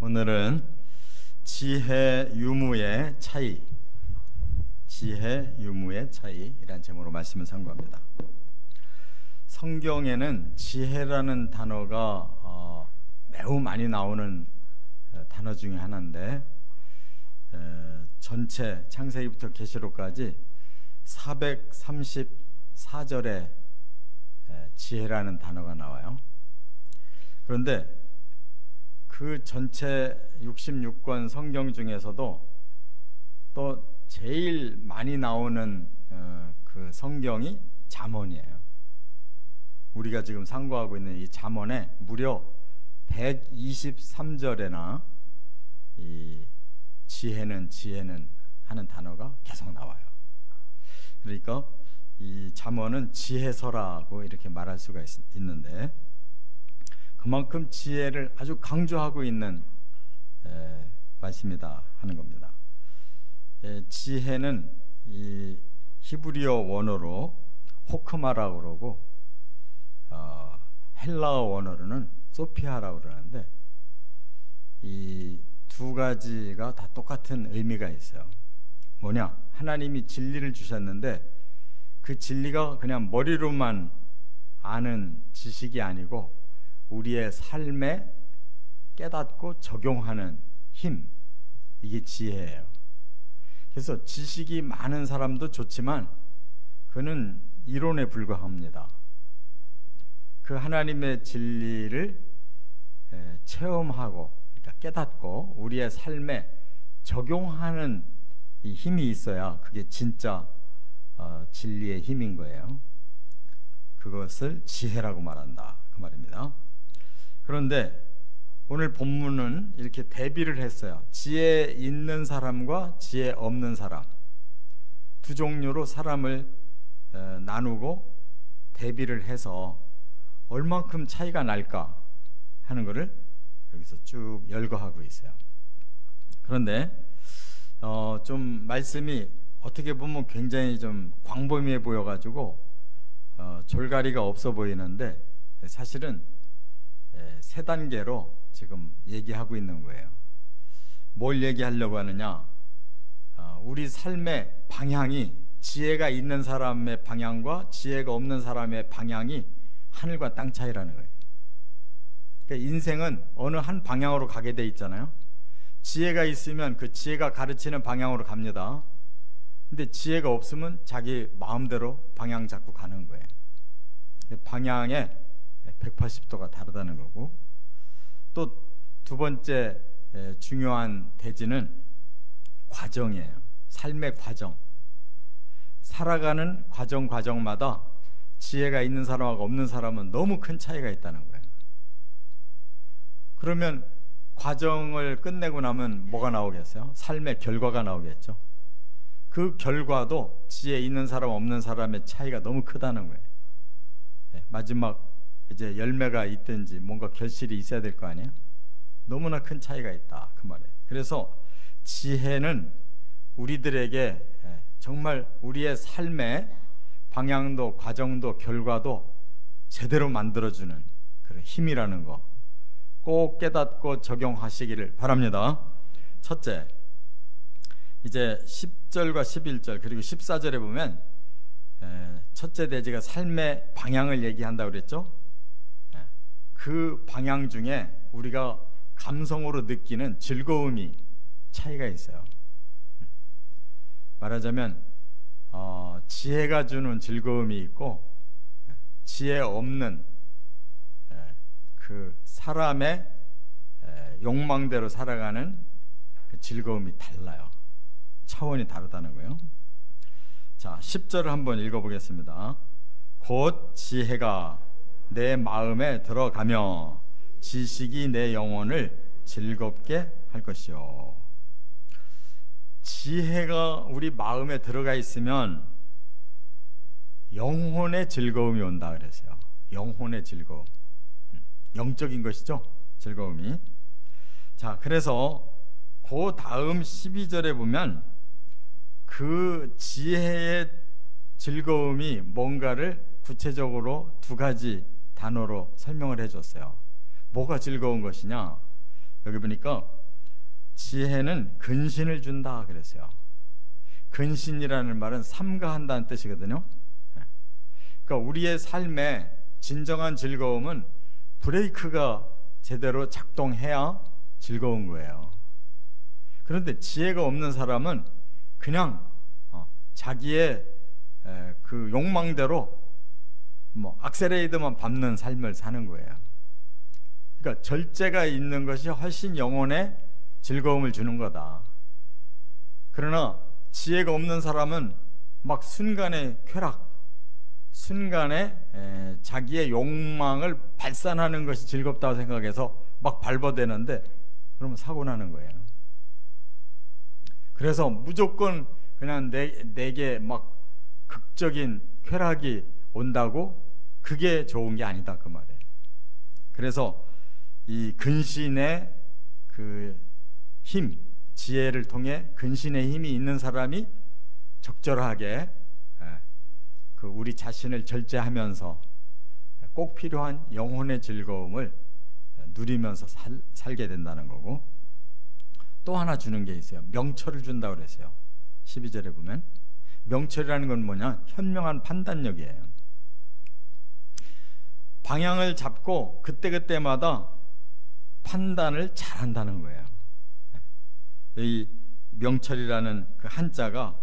오늘은 지혜 유무의 차이, 지혜 유무의 차이라는 제목으로 말씀을 상고합니다. 성경에는 지혜라는 단어가 매우 많이 나오는 단어 중에 하나인데, 전체 창세기부터 계시록까지 434절에 지혜라는 단어가 나와요. 그런데 그 전체 66권 성경 중에서도 또 제일 많이 나오는 그 성경이 잠언이에요. 우리가 지금 상고하고 있는 이 잠언에 무려 123절에나 이 지혜는 하는 단어가 계속 나와요. 그러니까 이 잠언은 지혜서라고 이렇게 말할 수가 있는데, 그만큼 지혜를 아주 강조하고 있는 말씀이다 하는 겁니다. 지혜는 이 히브리어 원어로 호크마라고 그러고, 헬라어 원어로는 소피아라고 그러는데, 이 두 가지가 다 똑같은 의미가 있어요. 뭐냐? 하나님이 진리를 주셨는데 그 진리가 그냥 머리로만 아는 지식이 아니고 우리의 삶에 깨닫고 적용하는 힘, 이게 지혜예요. 그래서 지식이 많은 사람도 좋지만 그는 이론에 불과합니다. 그 하나님의 진리를 체험하고, 그러니까 깨닫고 우리의 삶에 적용하는 이 힘이 있어야 그게 진짜 진리의 힘인 거예요. 그것을 지혜라고 말한다, 그 말입니다. 그런데 오늘 본문은 이렇게 대비를 했어요. 지혜 있는 사람과 지혜 없는 사람, 두 종류로 사람을 나누고 대비를 해서 얼만큼 차이가 날까 하는 것을 여기서 쭉 열거하고 있어요. 그런데 좀 말씀이 어떻게 보면 굉장히 좀 광범위해 보여가지고 졸가리가 없어 보이는데, 사실은 세 단계로 지금 얘기하고 있는 거예요. 뭘 얘기하려고 하느냐? 우리 삶의 방향이, 지혜가 있는 사람의 방향과 지혜가 없는 사람의 방향이 하늘과 땅 차이라는 거예요. 그러니까 인생은 어느 한 방향으로 가게 돼 있잖아요. 지혜가 있으면 그 지혜가 가르치는 방향으로 갑니다. 근데 지혜가 없으면 자기 마음대로 방향 잡고 가는 거예요. 방향에 180도가 다르다는 거고, 또 두 번째 중요한 대지는 과정이에요. 삶의 과정. 살아가는 과정마다 지혜가 있는 사람하고 없는 사람은 너무 큰 차이가 있다는 거예요. 그러면 과정을 끝내고 나면 뭐가 나오겠어요? 삶의 결과가 나오겠죠. 그 결과도 지혜 있는 사람 없는 사람의 차이가 너무 크다는 거예요. 마지막 이제 열매가 있든지 뭔가 결실이 있어야 될 거 아니에요? 너무나 큰 차이가 있다, 그 말이에요. 그래서 지혜는 우리들에게 정말 우리의 삶의 방향도 과정도 결과도 제대로 만들어주는 그런 힘이라는 거 꼭 깨닫고 적용하시기를 바랍니다. 첫째, 이제 10절과 11절 그리고 14절에 보면 첫째 대지가 삶의 방향을 얘기한다고 그랬죠. 그 방향 중에 우리가 감성으로 느끼는 즐거움이 차이가 있어요. 말하자면 지혜가 주는 즐거움이 있고, 지혜 없는 그 사람의 욕망대로 살아가는 그 즐거움이 달라요. 차원이 다르다는 거예요. 자, 10절을 한번 읽어보겠습니다. 곧 지혜가 내 마음에 들어가며 지식이 내 영혼을 즐겁게 할 것이요. 지혜가 우리 마음에 들어가 있으면 영혼의 즐거움이 온다 그랬어요. 영혼의 즐거움, 영적인 것이죠, 즐거움이. 자, 그래서 그 다음 12절에 보면 그 지혜의 즐거움이 뭔가를 구체적으로 두 가지 단어로 설명을 해줬어요. 뭐가 즐거운 것이냐? 여기 보니까 지혜는 근신을 준다 그랬어요. 근신이라는 말은 삼가한다는 뜻이거든요. 그러니까 우리의 삶에 진정한 즐거움은 브레이크가 제대로 작동해야 즐거운 거예요. 그런데 지혜가 없는 사람은 그냥 자기의 그 욕망대로 악셀레이터만 밟는 삶을 사는 거예요. 그러니까 절제가 있는 것이 훨씬 영혼에 즐거움을 주는 거다. 그러나 지혜가 없는 사람은 막 순간의 쾌락, 순간에 자기의 욕망을 발산하는 것이 즐겁다고 생각해서 막 밟아대는데 그러면 사고 나는 거예요. 그래서 무조건 그냥 내게 막 극적인 쾌락이 온다고 그게 좋은 게 아니다 그 말이에요. 그래서 이 근신의 그 힘, 지혜를 통해 근신의 힘이 있는 사람이 적절하게 그 우리 자신을 절제하면서 꼭 필요한 영혼의 즐거움을 누리면서 살게 된다는 거고, 또 하나 주는 게 있어요. 명철을 준다고 그랬어요. 12절에 보면 명철이라는 건 뭐냐? 현명한 판단력이에요. 방향을 잡고 그때그때마다 판단을 잘한다는 거예요. 이 명철이라는 그 한자가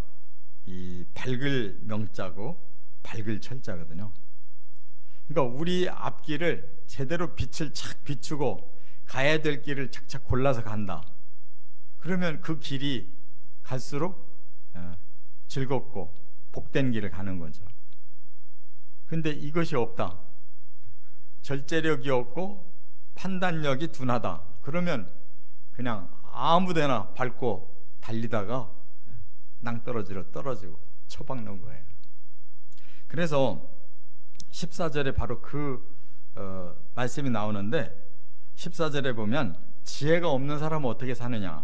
이 밝을 명자고 밝을 철자거든요. 그러니까 우리 앞길을 제대로 빛을 착 비추고 가야 될 길을 착착 골라서 간다. 그러면 그 길이 갈수록 즐겁고 복된 길을 가는 거죠. 근데 이것이 없다. 절제력이 없고 판단력이 둔하다. 그러면 그냥 아무데나 밟고 달리다가 낭떠러지로 떨어지고 처박는 거예요. 그래서 14절에 바로 그 말씀이 나오는데, 14절에 보면 지혜가 없는 사람은 어떻게 사느냐?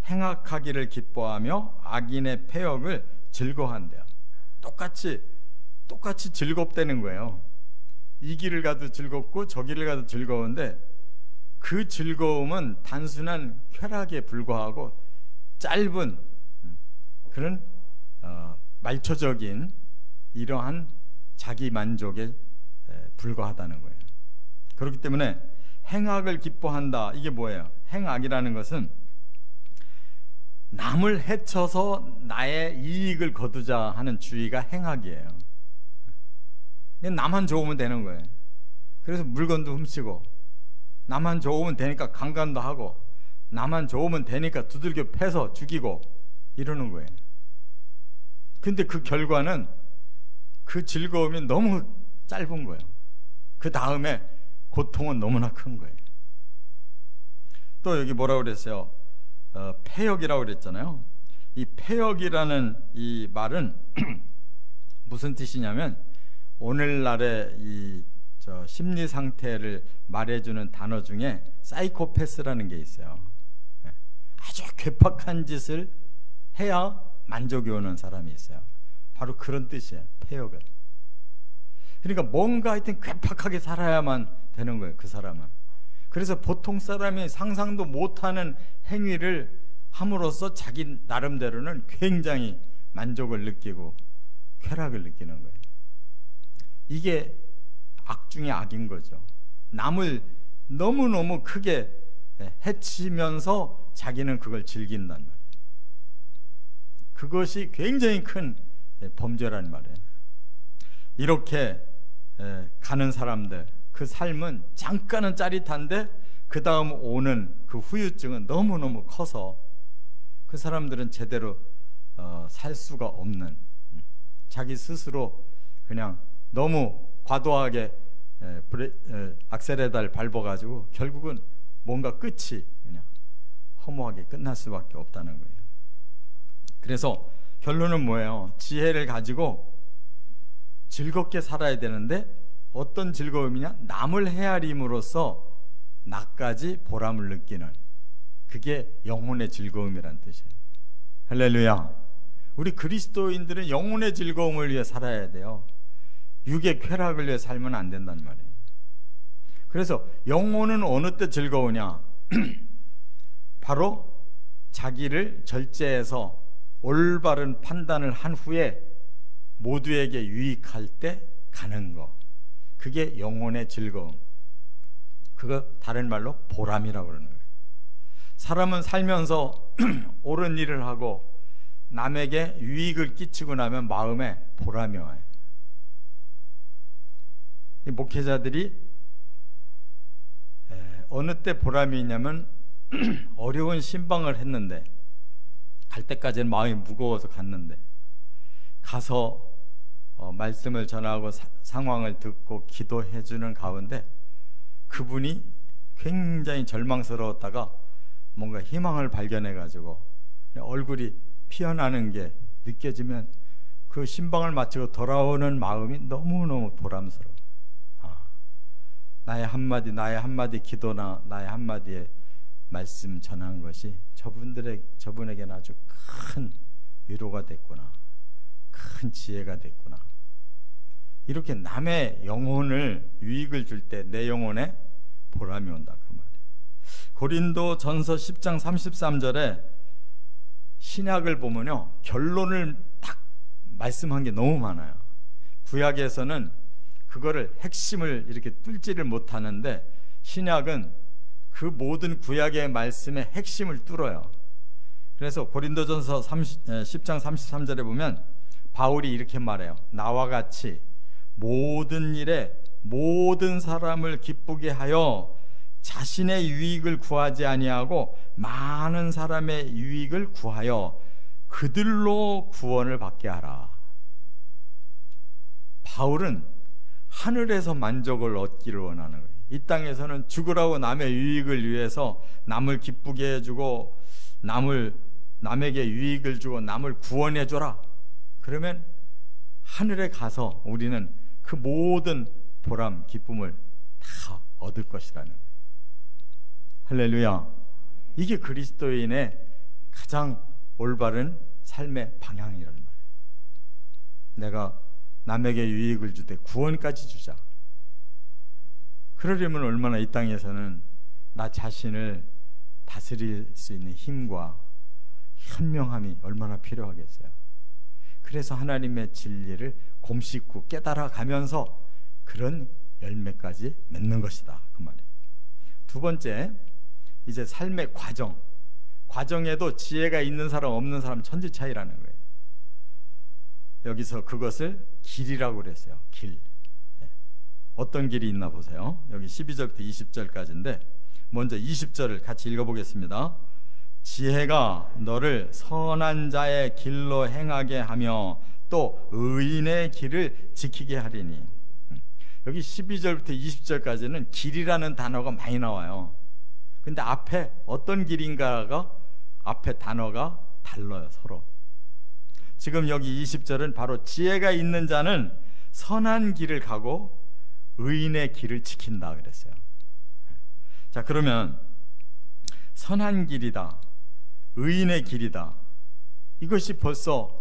행악하기를 기뻐하며 악인의 패역을 즐거워한대요. 똑같이 즐겁다는 거예요. 이 길을 가도 즐겁고 저 길을 가도 즐거운데 그 즐거움은 단순한 쾌락에 불과하고 짧은 그런 말초적인 이러한 자기 만족에 불과하다는 거예요. 그렇기 때문에 행악을 기뻐한다. 이게 뭐예요? 행악이라는 것은 남을 해쳐서 나의 이익을 거두자 하는 주의가 행악이에요. 나만 좋으면 되는 거예요. 그래서 물건도 훔치고, 나만 좋으면 되니까 강간도 하고, 나만 좋으면 되니까 두들겨 패서 죽이고 이러는 거예요. 근데 그 결과는 그 즐거움이 너무 짧은 거예요. 그 다음에 고통은 너무나 큰 거예요. 또 여기 뭐라고 그랬어요? 패역이라고 그랬잖아요. 이 패역이라는 이 말은 무슨 뜻이냐면, 오늘날의 이 심리 상태를 말해주는 단어 중에 사이코패스라는 게 있어요. 아주 괴팍한 짓을 해야 만족이 오는 사람이 있어요. 바로 그런 뜻이에요. 패역은. 그러니까 뭔가 하여튼 괴팍하게 살아야만 되는 거예요. 그 사람은. 그래서 보통 사람이 상상도 못하는 행위를 함으로써 자기 나름대로는 굉장히 만족을 느끼고 쾌락을 느끼는 거예요. 이게 악 중에 악인 거죠. 남을 너무너무 크게 해치면서 자기는 그걸 즐긴단 말이에요. 그것이 굉장히 큰 범죄란 말이에요. 이렇게 가는 사람들, 그 삶은 잠깐은 짜릿한데 그 다음 오는 그 후유증은 너무너무 커서 그 사람들은 제대로 살 수가 없는, 자기 스스로 그냥 너무 과도하게 악셀레다를 밟아가지고 결국은 뭔가 끝이 그냥 허무하게 끝날 수밖에 없다는 거예요. 그래서 결론은 뭐예요? 지혜를 가지고 즐겁게 살아야 되는데 어떤 즐거움이냐? 남을 헤아림으로써 나까지 보람을 느끼는, 그게 영혼의 즐거움이란 뜻이에요. 할렐루야. 우리 그리스도인들은 영혼의 즐거움을 위해 살아야 돼요. 육의 쾌락을 위해 살면 안 된단 말이에요. 그래서 영혼은 어느 때 즐거우냐? 바로 자기를 절제해서 올바른 판단을 한 후에 모두에게 유익할 때 가는 거, 그게 영혼의 즐거움. 그거 다른 말로 보람이라고 그러는 거예요. 사람은 살면서 옳은 일을 하고 남에게 유익을 끼치고 나면 마음에 보람이 와요. 이 목회자들이 어느 때 보람이 있냐면 어려운 신방을 했는데, 갈 때까지는 마음이 무거워서 갔는데, 가서 말씀을 전하고 상황을 듣고 기도해 주는 가운데 그분이 굉장히 절망스러웠다가 뭔가 희망을 발견해 가지고 얼굴이 피어나는 게 느껴지면 그 신방을 마치고 돌아오는 마음이 너무너무 보람스러워. 나의 한마디 기도나 나의 한마디의 말씀 전한 것이 저분에게는 아주 큰 위로가 됐구나, 큰 지혜가 됐구나. 이렇게 남의 영혼을 유익을 줄 때 내 영혼에 보람이 온다, 그 말이에요. 고린도 전서 10장 33절에 신약을 보면요, 결론을 딱 말씀한 게 너무 많아요. 구약에서는 그거를 핵심을 이렇게 뚫지를 못하는데 신약은 그 모든 구약의 말씀의 핵심을 뚫어요. 그래서 고린도전서 10장 33절에 보면 바울이 이렇게 말해요. 나와 같이 모든 일에 모든 사람을 기쁘게 하여 자신의 유익을 구하지 아니하고 많은 사람의 유익을 구하여 그들로 구원을 받게 하라. 바울은 하늘에서 만족을 얻기를 원하는 거예요. 이 땅에서는 죽으라고 남의 유익을 위해서 남을 기쁘게 해주고 남에게 유익을 주고 남을 구원해줘라. 그러면 하늘에 가서 우리는 그 모든 보람, 기쁨을 다 얻을 것이라는 거예요. 할렐루야. 이게 그리스도인의 가장 올바른 삶의 방향이라는 말이에요. 내가 남에게 유익을 주되 구원까지 주자. 그러려면 얼마나 이 땅에서는 나 자신을 다스릴 수 있는 힘과 현명함이 얼마나 필요하겠어요. 그래서 하나님의 진리를 곰씹고 깨달아 가면서 그런 열매까지 맺는 것이다, 그 말이에요. 두 번째, 이제 삶의 과정에도 지혜가 있는 사람 없는 사람 천지 차이라는 거예요. 여기서 그것을 길이라고 그랬어요. 길. 어떤 길이 있나 보세요. 여기 12절부터 20절까지인데 먼저 20절을 같이 읽어보겠습니다. 지혜가 너를 선한 자의 길로 행하게 하며 또 의인의 길을 지키게 하리니. 여기 12절부터 20절까지는 길이라는 단어가 많이 나와요. 근데 앞에 어떤 길인가가 앞에 단어가 달라요, 서로. 지금 여기 20절은 바로 지혜가 있는 자는 선한 길을 가고 의인의 길을 지킨다 그랬어요. 자, 그러면 선한 길이다, 의인의 길이다, 이것이 벌써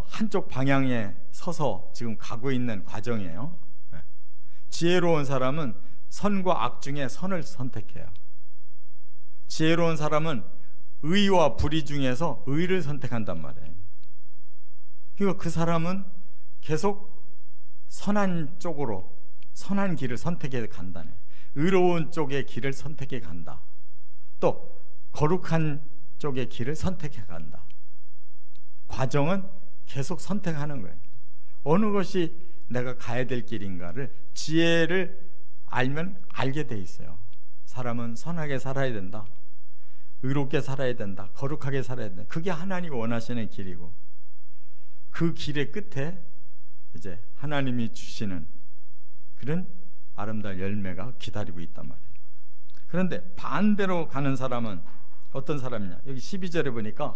한쪽 방향에 서서 지금 가고 있는 과정이에요. 지혜로운 사람은 선과 악 중에 선을 선택해요. 지혜로운 사람은 의와 불의 중에서 의를 선택한단 말이에요. 그러니까 그 사람은 계속 선한 쪽으로, 선한 길을 선택해 간다네. 의로운 쪽의 길을 선택해 간다. 또 거룩한 쪽의 길을 선택해 간다. 과정은 계속 선택하는 거예요. 어느 것이 내가 가야 될 길인가를 지혜를 알면 알게 돼 있어요. 사람은 선하게 살아야 된다, 의롭게 살아야 된다, 거룩하게 살아야 된다. 그게 하나님이 원하시는 길이고, 그 길의 끝에 이제 하나님이 주시는 그런 아름다운 열매가 기다리고 있단 말이에요. 그런데 반대로 가는 사람은 어떤 사람이냐? 여기 12절에 보니까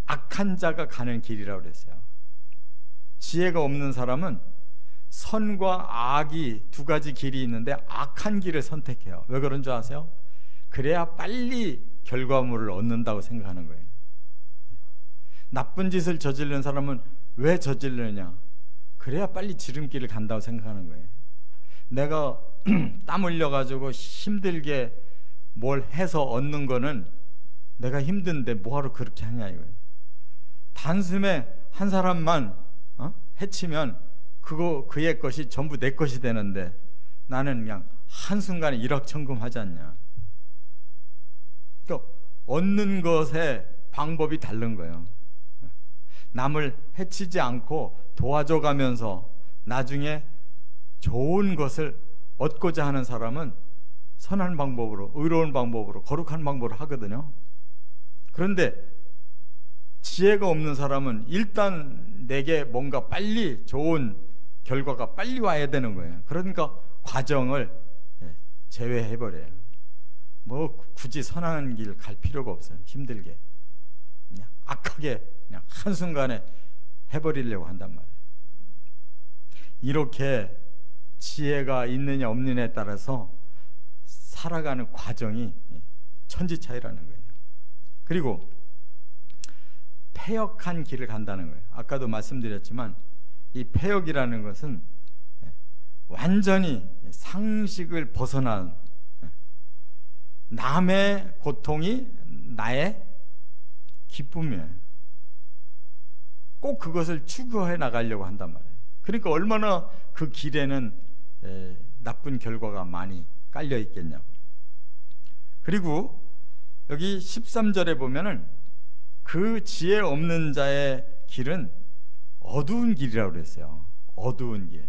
악한 자가 가는 길이라고 그랬어요. 지혜가 없는 사람은 선과 악이 두 가지 길이 있는데 악한 길을 선택해요. 왜 그런 줄 아세요? 그래야 빨리 결과물을 얻는다고 생각하는 거예요. 나쁜 짓을 저지르는 사람은 왜 저지르느냐? 그래야 빨리 지름길을 간다고 생각하는 거예요. 내가 땀 흘려가지고 힘들게 뭘 해서 얻는 거는 내가 힘든데 뭐하러 그렇게 하냐 이거예요. 단숨에 한 사람만 해치면 그의 것이 전부 내 것이 되는데 나는 그냥 한순간에 일확천금하지 않냐. 또 얻는 것의 방법이 다른 거예요. 남을 해치지 않고 도와줘 가면서 나중에 좋은 것을 얻고자 하는 사람은 선한 방법으로, 의로운 방법으로, 거룩한 방법으로 하거든요. 그런데 지혜가 없는 사람은 일단 내게 뭔가 빨리 좋은 결과가 빨리 와야 되는 거예요. 그러니까 과정을 제외해버려요. 뭐 굳이 선한 길 갈 필요가 없어요. 힘들게 그냥 악하게 그냥 한순간에 해버리려고 한단 말이에요. 이렇게 지혜가 있느냐 없느냐에 따라서 살아가는 과정이 천지차이라는 거예요. 그리고 패역한 길을 간다는 거예요. 아까도 말씀드렸지만 이 패역이라는 것은 완전히 상식을 벗어난 남의 고통이 나의 기쁨이에요. 꼭 그것을 추구해 나가려고 한단 말이에요. 그러니까 얼마나 그 길에는 나쁜 결과가 많이 깔려 있겠냐고. 그리고 여기 13절에 보면은 그 지혜 없는 자의 길은 어두운 길이라고 그랬어요. 어두운 길.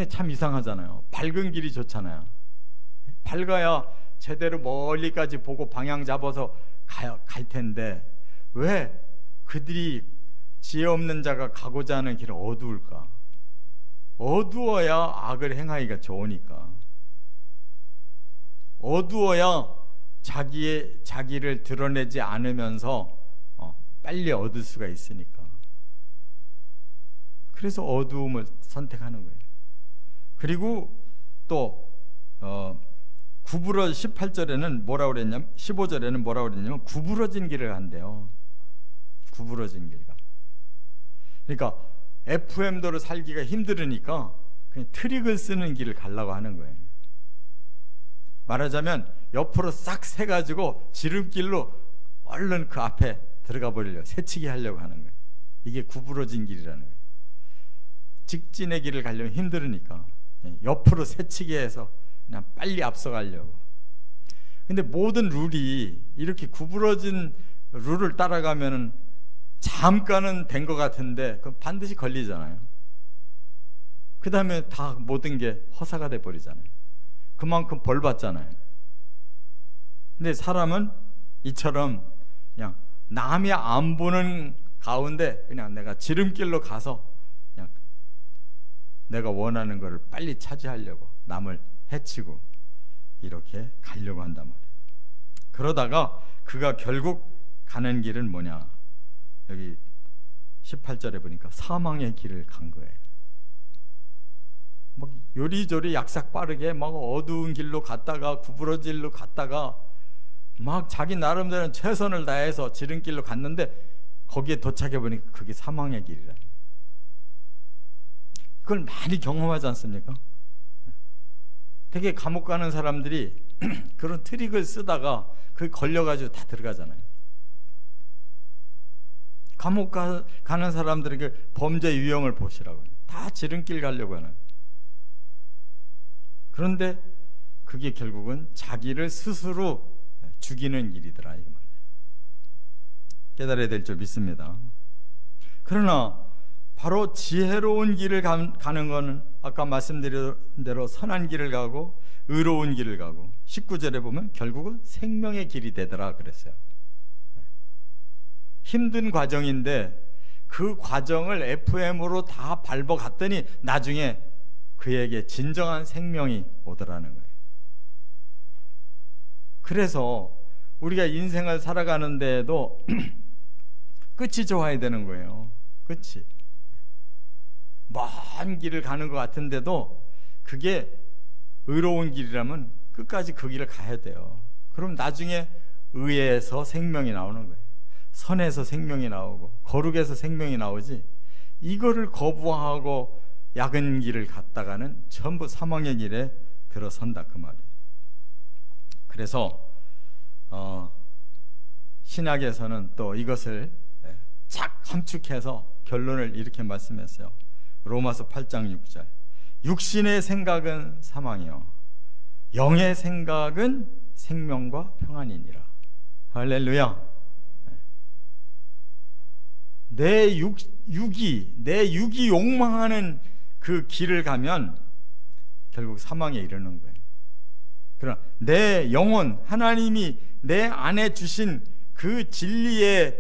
참 이상하잖아요. 밝은 길이 좋잖아요. 밝아야 제대로 멀리까지 보고 방향 잡아서 갈 텐데 왜 그들이 지혜 없는 자가 가고자 하는 길은 어두울까? 어두워야 악을 행하기가 좋으니까. 어두워야 자기를 드러내지 않으면서 빨리 얻을 수가 있으니까. 그래서 어두움을 선택하는 거예요. 그리고 또 18절에는 뭐라고 그랬냐면 15절에는 뭐라고 그랬냐면 구부러진 길을 간대요. 구부러진 길가. 그러니까 FM도로 살기가 힘들으니까 그냥 트릭을 쓰는 길을 가려고 하는 거예요. 말하자면 옆으로 싹 세가지고 지름길로 얼른 그 앞에 들어가 버리려고, 새치기 하려고 하는 거예요. 이게 구부러진 길이라는 거예요. 직진의 길을 가려면 힘들으니까 옆으로 새치기 해서 그냥 빨리 앞서가려고. 근데 모든 룰이 이렇게 구부러진 룰을 따라가면은 잠깐은 된 것 같은데 그럼 반드시 걸리잖아요. 그 다음에 다 모든 게 허사가 돼 버리잖아요. 그만큼 벌 받잖아요. 근데 사람은 이처럼 그냥 남이 안 보는 가운데 그냥 내가 지름길로 가서 그냥 내가 원하는 것을 빨리 차지하려고 남을 해치고 이렇게 가려고 한단 말이에요. 그러다가 그가 결국 가는 길은 뭐냐? 여기 18절에 보니까 사망의 길을 간 거예요. 막 요리조리 약삭 빠르게 막 어두운 길로 갔다가 구부러진 길로 갔다가 막 자기 나름대로 최선을 다해서 지름길로 갔는데 거기에 도착해 보니까 그게 사망의 길이라. 그걸 많이 경험하지 않습니까? 되게 감옥 가는 사람들이 그런 트릭을 쓰다가 그게 걸려가지고 다 들어가잖아요. 감옥 가는 사람들에게 범죄 유형을 보시라고요. 다 지름길 가려고 하는. 그런데 그게 결국은 자기를 스스로 죽이는 길이더라 이 말이에요. 깨달아야 될 줄 믿습니다. 그러나 바로 지혜로운 길을 가는 것은 아까 말씀드린 대로 선한 길을 가고 의로운 길을 가고 19절에 보면 결국은 생명의 길이 되더라 그랬어요. 힘든 과정인데 그 과정을 FM으로 다 밟아갔더니 나중에 그에게 진정한 생명이 오더라는 거예요. 그래서 우리가 인생을 살아가는 데에도 끝이 좋아야 되는 거예요. 끝이. 먼 길을 가는 것 같은데도 그게 의로운 길이라면 끝까지 그 길을 가야 돼요. 그럼 나중에 의에서 생명이 나오는 거예요. 선에서 생명이 나오고 거룩에서 생명이 나오지, 이거를 거부하고 약은 길을 갔다가는 전부 사망의 길에 들어선다 그 말이에요. 그래서 신약에서는 또 이것을 착 함축해서 결론을 이렇게 말씀했어요. 로마서 8장 6절. 육신의 생각은 사망이요 영의 생각은 생명과 평안이니라. 할렐루야. 내 육이 욕망하는 그 길을 가면 결국 사망에 이르는 거예요. 그러나 내 영혼, 하나님이 내 안에 주신 그 진리의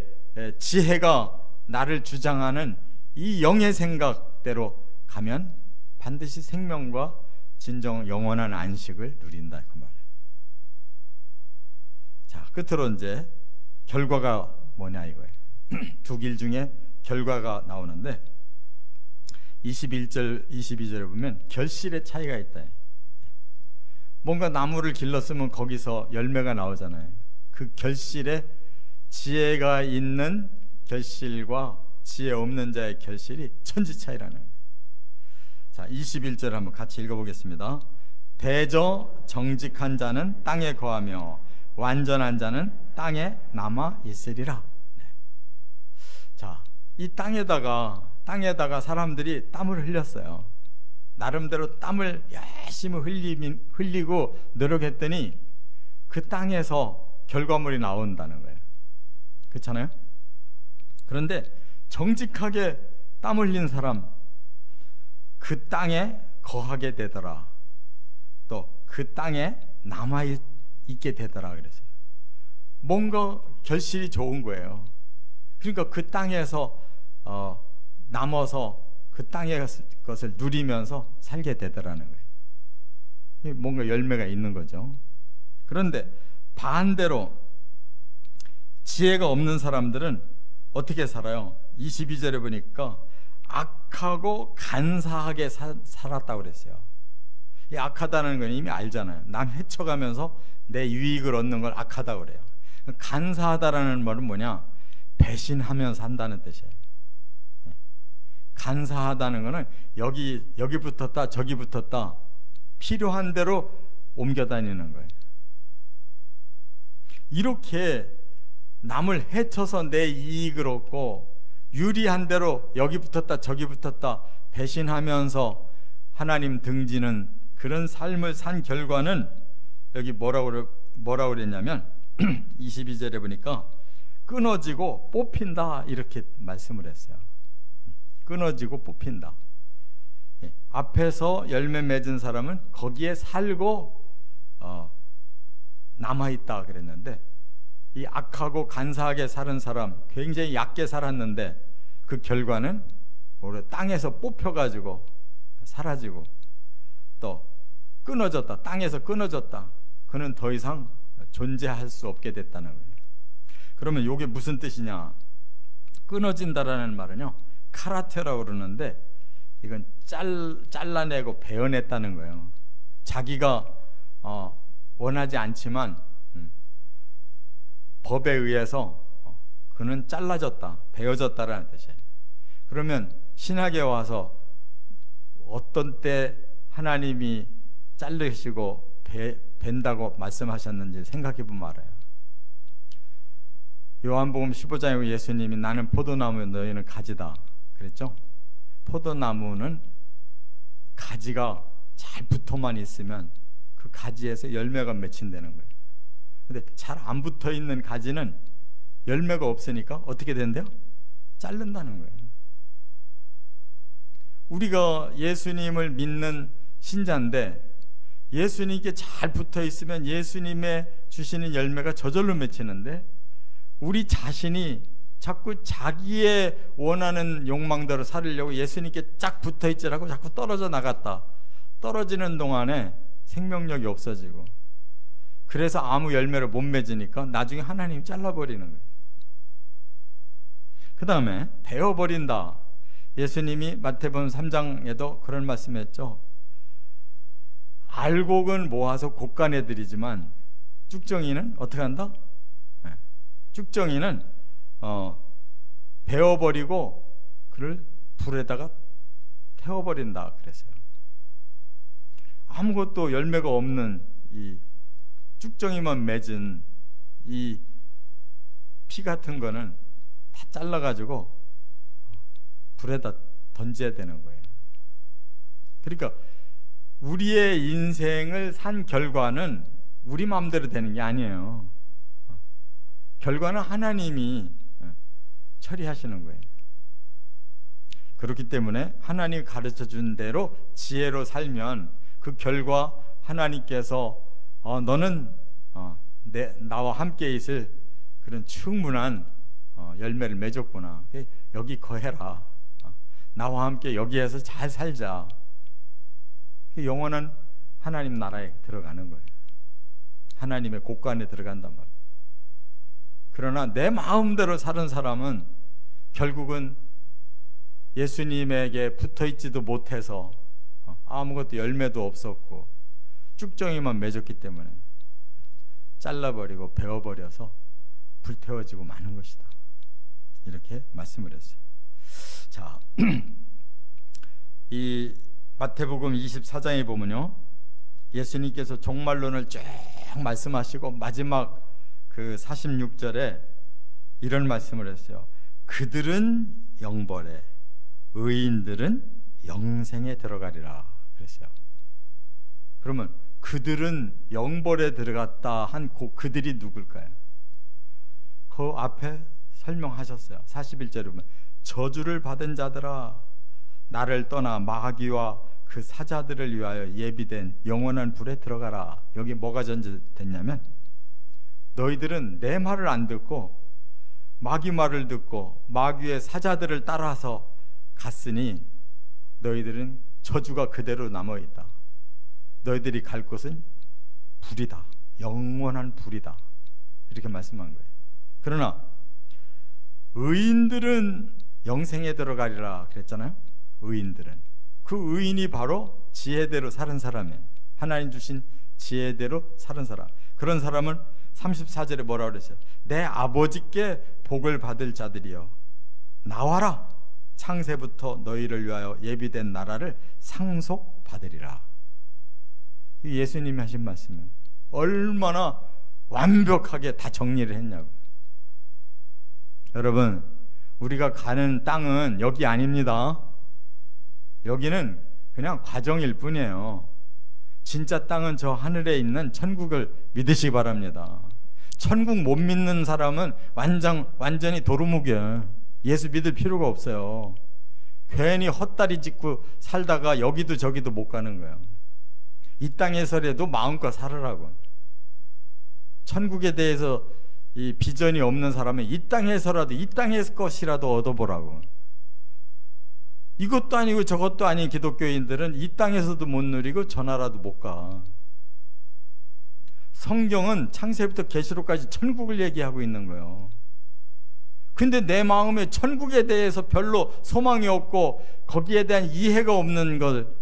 지혜가 나를 주장하는 이 영의 생각대로 가면 반드시 생명과 진정 영원한 안식을 누린다 그 말이에요. 자, 끝으로 이제 결과가 뭐냐 이거예요. 두 길 중에 결과가 나오는데 21절, 22절에 보면 결실의 차이가 있다. 뭔가 나무를 길렀으면 거기서 열매가 나오잖아요. 그 결실에 지혜가 있는 결실과 지혜 없는 자의 결실이 천지 차이라는 거예요. 자, 21절 한번 같이 읽어보겠습니다. 대저 정직한 자는 땅에 거하며 완전한 자는 땅에 남아 있으리라. 네. 자, 이 땅에다가 사람들이 땀을 흘렸어요. 나름대로 땀을 열심히 흘리고 노력했더니 그 땅에서 결과물이 나온다는 거예요. 그렇잖아요? 그런데 정직하게 땀 흘린 사람 그 땅에 거하게 되더라. 또 그 땅에 남아있게 되더라 그랬어요. 뭔가 결실이 좋은 거예요. 그러니까 그 땅에서 남아서 그 땅의 것을 누리면서 살게 되더라는 거예요. 뭔가 열매가 있는 거죠. 그런데 반대로 지혜가 없는 사람들은 어떻게 살아요? 22절에 보니까 악하고 간사하게 살았다고 그랬어요. 이 악하다는 건 이미 알잖아요. 남 해쳐가면서 내 유익을 얻는 걸 악하다고 그래요. 간사하다라는 말은 뭐냐? 배신하면서 산다는 뜻이에요. 간사하다는 거는 여기 붙었다 저기 붙었다 필요한 대로 옮겨 다니는 거예요. 이렇게 남을 해쳐서 내 이익을 얻고 유리한 대로 여기 붙었다 저기 붙었다 배신하면서 하나님 등지는 그런 삶을 산 결과는 여기 뭐라고 그랬냐면 22절에 보니까 끊어지고 뽑힌다 이렇게 말씀을 했어요. 끊어지고 뽑힌다. 앞에서 열매 맺은 사람은 거기에 살고 남아있다 그랬는데 이 악하고 간사하게 사는 사람 굉장히 얕게 살았는데 그 결과는 땅에서 뽑혀가지고 사라지고 또 끊어졌다. 땅에서 끊어졌다. 그는 더 이상 존재할 수 없게 됐다는 거예요. 그러면 이게 무슨 뜻이냐? 끊어진다라는 말은요 카라테라고 그러는데 이건 잘라내고 베어냈다는 거예요. 자기가 원하지 않지만 법에 의해서 그는 잘라졌다, 베어졌다라는 뜻이에요. 그러면 신학에 와서 어떤 때 하나님이 자르시고 벤다고 말씀하셨는지 생각해 보면 알아요. 요한복음 15장에 예수님이 나는 포도나무 너희는 가지다 그랬죠? 포도나무는 가지가 잘 붙어만 있으면 그 가지에서 열매가 맺힌다는 거예요. 근데 잘 안 붙어 있는 가지는 열매가 없으니까 어떻게 된대요? 자른다는 거예요. 우리가 예수님을 믿는 신자인데 예수님께 잘 붙어 있으면 예수님의 주시는 열매가 저절로 맺히는데 우리 자신이 자꾸 자기의 원하는 욕망대로 살으려고 예수님께 쫙 붙어 있지라고 자꾸 떨어져 나갔다. 떨어지는 동안에 생명력이 없어지고 그래서 아무 열매를 못 맺으니까 나중에 하나님이 잘라버리는 거예요. 그 다음에 베어버린다. 예수님이 마태복음 3장에도 그런 말씀했죠. 알곡은 모아서 곡간에 들이지만 쭉정이는 어떻게 한다? 쭉정이는 베어버리고 그를 불에다가 태워버린다 그랬어요. 아무것도 열매가 없는 이 쭉정이만 맺은 이 피 같은 거는 다 잘라가지고 불에다 던져야 되는 거예요. 그러니까 우리의 인생을 산 결과는 우리 마음대로 되는 게 아니에요. 결과는 하나님이 처리하시는 거예요. 그렇기 때문에 하나님이 가르쳐 준 대로 지혜로 살면 그 결과 하나님께서 너는 나와 함께 있을 그런 충분한 열매를 맺었구나. 여기 거해라. 나와 함께 여기에서 잘 살자. 영원한 하나님 나라에 들어가는 거예요. 하나님의 곳간에 들어간단 말이에요. 그러나 내 마음대로 사는 사람은 결국은 예수님에게 붙어있지도 못해서 아무것도 열매도 없었고 쭉정이만 맺었기 때문에 잘라버리고 베어버려서 불태워지고 마는 것이다. 이렇게 말씀을 했어요. 자, 이 마태복음 24장에 보면요, 예수님께서 종말론을 쭉 말씀하시고 마지막 그 46절에 이런 말씀을 했어요. 그들은 영벌에, 의인들은 영생에 들어가리라 그랬어요. 그러면 그들은 영벌에 들어갔다 한 그들이 누굴까요? 그 앞에 설명하셨어요. 41절에 보면 저주를 받은 자들아, 나를 떠나 마귀와 그 사자들을 위하여 예비된 영원한 불에 들어가라. 여기 뭐가 전제됐냐면, 너희들은 내 말을 안 듣고 마귀 말을 듣고 마귀의 사자들을 따라서 갔으니 너희들은 저주가 그대로 남아있다. 너희들이 갈 곳은 불이다. 영원한 불이다. 이렇게 말씀한 거예요. 그러나 의인들은 영생에 들어가리라 그랬잖아요. 의인들은, 그 의인이 바로 지혜대로 사는 사람이에요. 하나님 주신 지혜대로 사는 사람. 그런 사람은 34절에 뭐라고 그랬어요? 내 아버지께 복을 받을 자들이여, 나와라. 창세부터 너희를 위하여 예비된 나라를 상속받으리라. 예수님이 하신 말씀이에요. 얼마나 완벽하게 다 정리를 했냐고. 여러분, 우리가 가는 땅은 여기 아닙니다. 여기는 그냥 과정일 뿐이에요. 진짜 땅은 저 하늘에 있는 천국을 믿으시기 바랍니다. 천국 못 믿는 사람은 완전히 도루묵이에요. 예수 믿을 필요가 없어요. 괜히 헛다리 짚고 살다가 여기도 저기도 못 가는 거예요. 이 땅에서라도 마음껏 살으라고. 천국에 대해서 이 비전이 없는 사람은 이 땅에서라도, 이 땅의 것이라도 얻어보라고. 이것도 아니고 저것도 아닌 기독교인들은 이 땅에서도 못 누리고 저 나라도 못 가. 성경은 창세부터 계시록까지 천국을 얘기하고 있는 거예요. 근데 내 마음에 천국에 대해서 별로 소망이 없고 거기에 대한 이해가 없는 걸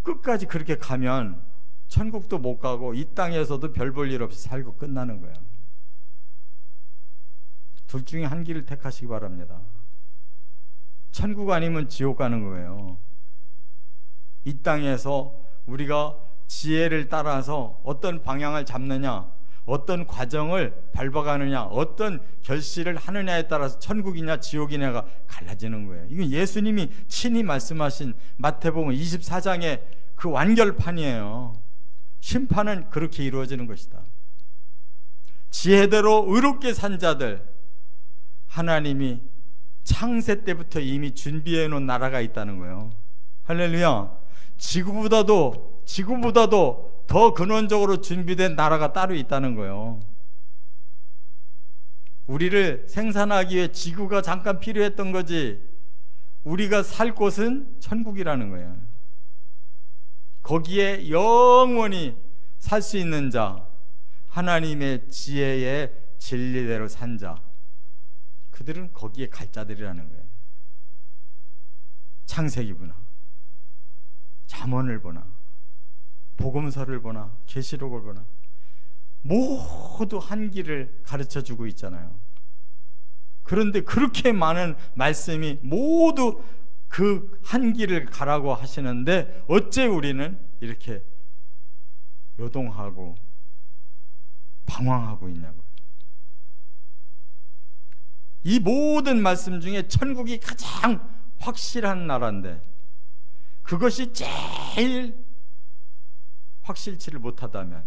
끝까지 그렇게 가면 천국도 못 가고 이 땅에서도 별 볼 일 없이 살고 끝나는 거예요. 둘 중에 한 길을 택하시기 바랍니다. 천국 아니면 지옥 가는 거예요. 이 땅에서 우리가 지혜를 따라서 어떤 방향을 잡느냐, 어떤 과정을 밟아가느냐, 어떤 결실을 하느냐에 따라서 천국이냐 지옥이냐가 갈라지는 거예요. 이건 예수님이 친히 말씀하신 마태복음 24장의 그 완결판이에요. 심판은 그렇게 이루어지는 것이다. 지혜대로 의롭게 산 자들, 하나님이 창세 때부터 이미 준비해 놓은 나라가 있다는 거예요. 할렐루야. 지구보다도 더 근원적으로 준비된 나라가 따로 있다는 거예요. 우리를 생산하기 위해 지구가 잠깐 필요했던 거지, 우리가 살 곳은 천국이라는 거예요. 거기에 영원히 살 수 있는 자, 하나님의 지혜의 진리대로 산 자, 그들은 거기에 갈 자들이라는 거예요. 창세기 보나 잠언을 보나 복음서를 보나 계시록을 보나 모두 한 길을 가르쳐주고 있잖아요. 그런데 그렇게 많은 말씀이 모두 그 한 길을 가라고 하시는데 어째 우리는 이렇게 요동하고 방황하고 있냐고요. 이 모든 말씀 중에 천국이 가장 확실한 나라인데 그것이 제일 확실치를 못하다면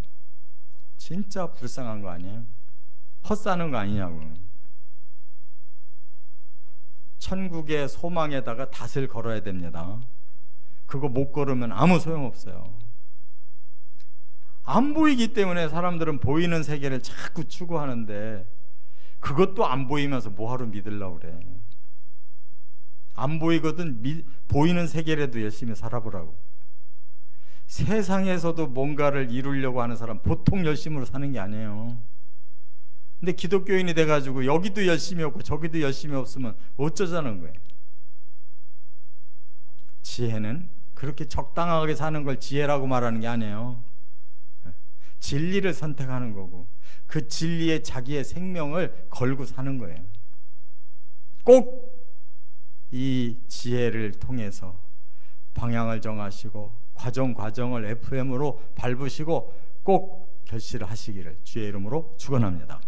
진짜 불쌍한 거 아니에요? 헛사는 거 아니냐고. 천국의 소망에다가 닷을 걸어야 됩니다. 그거 못 걸으면 아무 소용없어요. 안 보이기 때문에 사람들은 보이는 세계를 자꾸 추구하는데 그것도 안 보이면서 뭐하러 믿으려고 그래. 안 보이거든 보이는 세계라도 열심히 살아보라고. 세상에서도 뭔가를 이루려고 하는 사람 보통 열심으로 사는 게 아니에요. 근데 기독교인이 돼가지고 여기도 열심히 없고 저기도 열심히 없으면 어쩌자는 거예요. 지혜는 그렇게 적당하게 사는 걸 지혜라고 말하는 게 아니에요. 진리를 선택하는 거고 그 진리에 자기의 생명을 걸고 사는 거예요. 꼭 이 지혜를 통해서 방향을 정하시고 과정을 FM으로 밟으시고 꼭 결실을 하시기를 주의 이름으로 축원합니다.